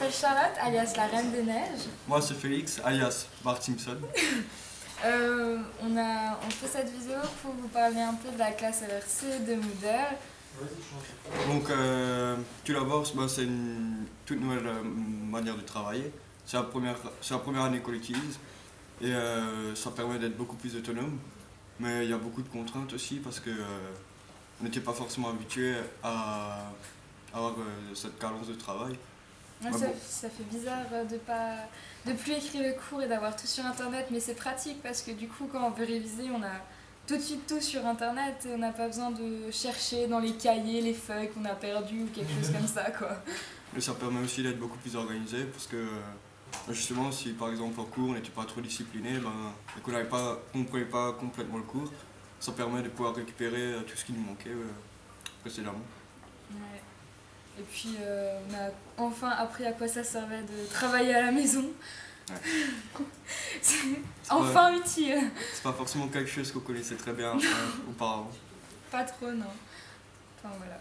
m'appelle Charlotte, alias la Reine des Neiges. Moi c'est Félix, alias Bart Simpson. On fait cette vidéo pour vous parler un peu de la classe LRC, de Moodle. Donc tout d'abord, c'est une toute nouvelle manière de travailler. C'est la première année qu'on l'utilise et ça permet d'être beaucoup plus autonome. Mais il y a beaucoup de contraintes aussi parce que on n'était pas forcément habitué à avoir cette cadence de travail. Ouais, ça fait bizarre de plus écrire le cours et d'avoir tout sur internet, mais c'est pratique parce que du coup quand on veut réviser on a tout de suite tout sur internet et on n'a pas besoin de chercher dans les cahiers les feuilles qu'on a perdues ou quelque chose comme ça quoi. Mais ça permet aussi d'être beaucoup plus organisé parce que justement si par exemple en cours on n'était pas trop discipliné et qu'on ne comprenait pas complètement le cours, ça permet de pouvoir récupérer tout ce qui nous manquait précédemment. Ouais. Et puis on a enfin appris à quoi ça servait de travailler à la maison. Ouais. C'est enfin utile. C'est pas forcément quelque chose qu'on connaissait très bien auparavant. Pas trop, non. Enfin voilà.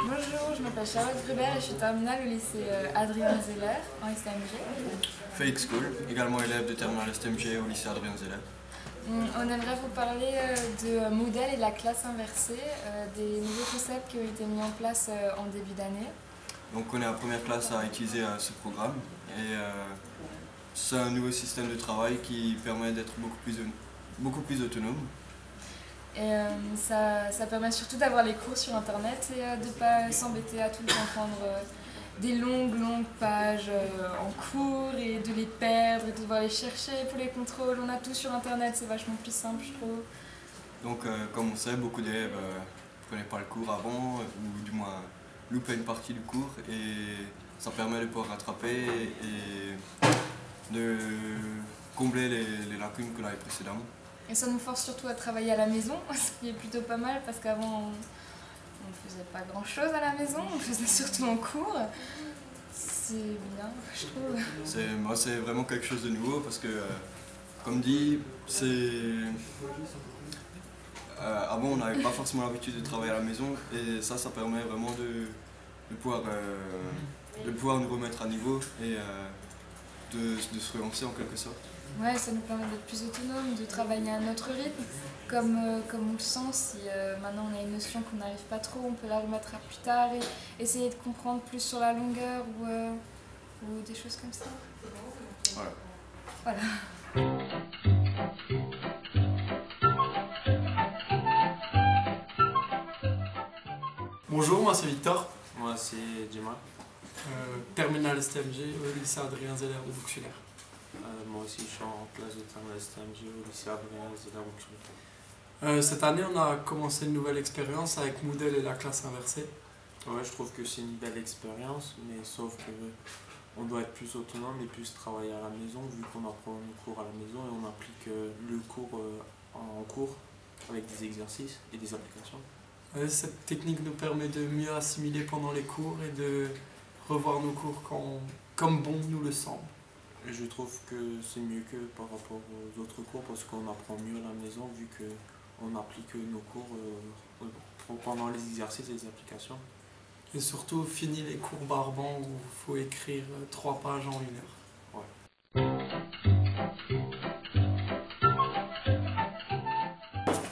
Bonjour, je m'appelle Charlotte Gruber et je suis terminale au lycée Adrien Zeller en STMG. Félix Cole, également élève de terminale STMG au lycée Adrien Zeller. On aimerait vous parler de Moodle et de la classe inversée, des nouveaux concepts qui ont été mis en place en début d'année. Donc on est la première classe à utiliser ce programme et c'est un nouveau système de travail qui permet d'être beaucoup plus autonome. Et ça permet surtout d'avoir les cours sur internet et de ne pas s'embêter à tout le temps prendre des longues pages en cours et de les perdre et de devoir les chercher pour les contrôles. On a tout sur internet, c'est vachement plus simple je trouve. Donc comme on sait, beaucoup d'élèves ne prenaient pas le cours avant ou du moins loupaient une partie du cours et ça permet de pouvoir rattraper et de combler les lacunes qu'on avait précédemment. Et ça nous force surtout à travailler à la maison, ce qui est plutôt pas mal parce qu'avant on ne faisait pas grand chose à la maison, on faisait surtout en cours. C'est bien, je trouve. C'est vraiment quelque chose de nouveau parce que, comme dit, avant on n'avait pas forcément l'habitude de travailler à la maison et ça permet vraiment de pouvoir nous remettre à niveau et de se relancer en quelque sorte. Ouais, ça nous permet d'être plus autonome, de travailler à notre rythme, comme on le sent. Si maintenant on a une notion qu'on n'arrive pas trop, on peut la remettre à plus tard et essayer de comprendre plus sur la longueur ou des choses comme ça. Voilà. Bonjour, moi c'est Victor. Moi c'est Djima. Terminal STMG au lycée Adrien Zeller de Bouxwiller. Moi aussi je suis en classe de terminale STMG au lycée Adrien Zeller de Bouxwiller. Cette année on a commencé une nouvelle expérience avec Moodle et la classe inversée. Ouais, je trouve que c'est une belle expérience, mais sauf que on doit être plus autonome et plus travailler à la maison vu qu'on apprend nos cours à la maison et on applique le cours en cours avec des exercices et des applications. Cette technique nous permet de mieux assimiler pendant les cours et de revoir nos cours comme bon nous le semble. Et je trouve que c'est mieux que par rapport aux autres cours parce qu'on apprend mieux à la maison vu qu'on applique nos cours pendant les exercices et les applications. Et surtout, fini les cours barbants où il faut écrire 3 pages en 1 heure. Ouais.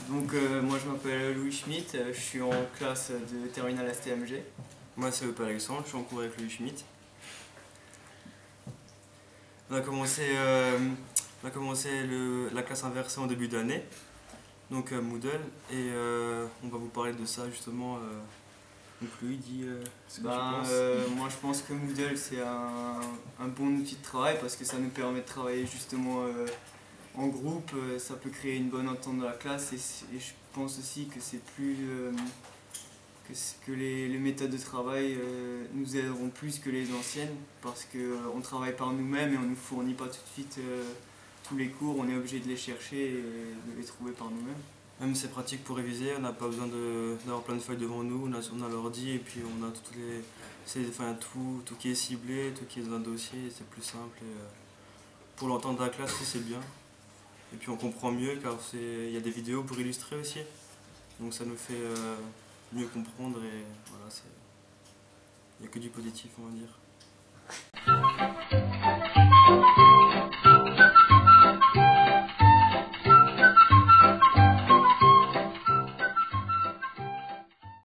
Donc moi je m'appelle Louis Schmitt, je suis en classe de terminale STMG. Moi c'est Eup Alexandre, je suis en cours avec Louis Schmitt. On a commencé la classe inversée en début d'année, donc Moodle, et on va vous parler de ça justement. Donc Louis dit ce que tu penses. Moi je pense que Moodle c'est un bon outil de travail parce que ça nous permet de travailler justement en groupe, ça peut créer une bonne entente dans la classe et je pense aussi que c'est plus que les méthodes de travail nous aideront plus que les anciennes parce qu'on travaille par nous-mêmes et on ne nous fournit pas tout de suite tous les cours, on est obligé de les chercher et de les trouver par nous-mêmes. Même c'est pratique pour réviser, on n'a pas besoin d'avoir plein de feuilles devant nous, on a l'ordi et puis on a tout qui est ciblé, tout qui est dans un dossier, c'est plus simple. Et, pour l'entente de la classe, c'est bien. Et puis on comprend mieux car il y a des vidéos pour illustrer aussi. Donc ça nous fait mieux comprendre et voilà, il n'y a que du positif on va dire.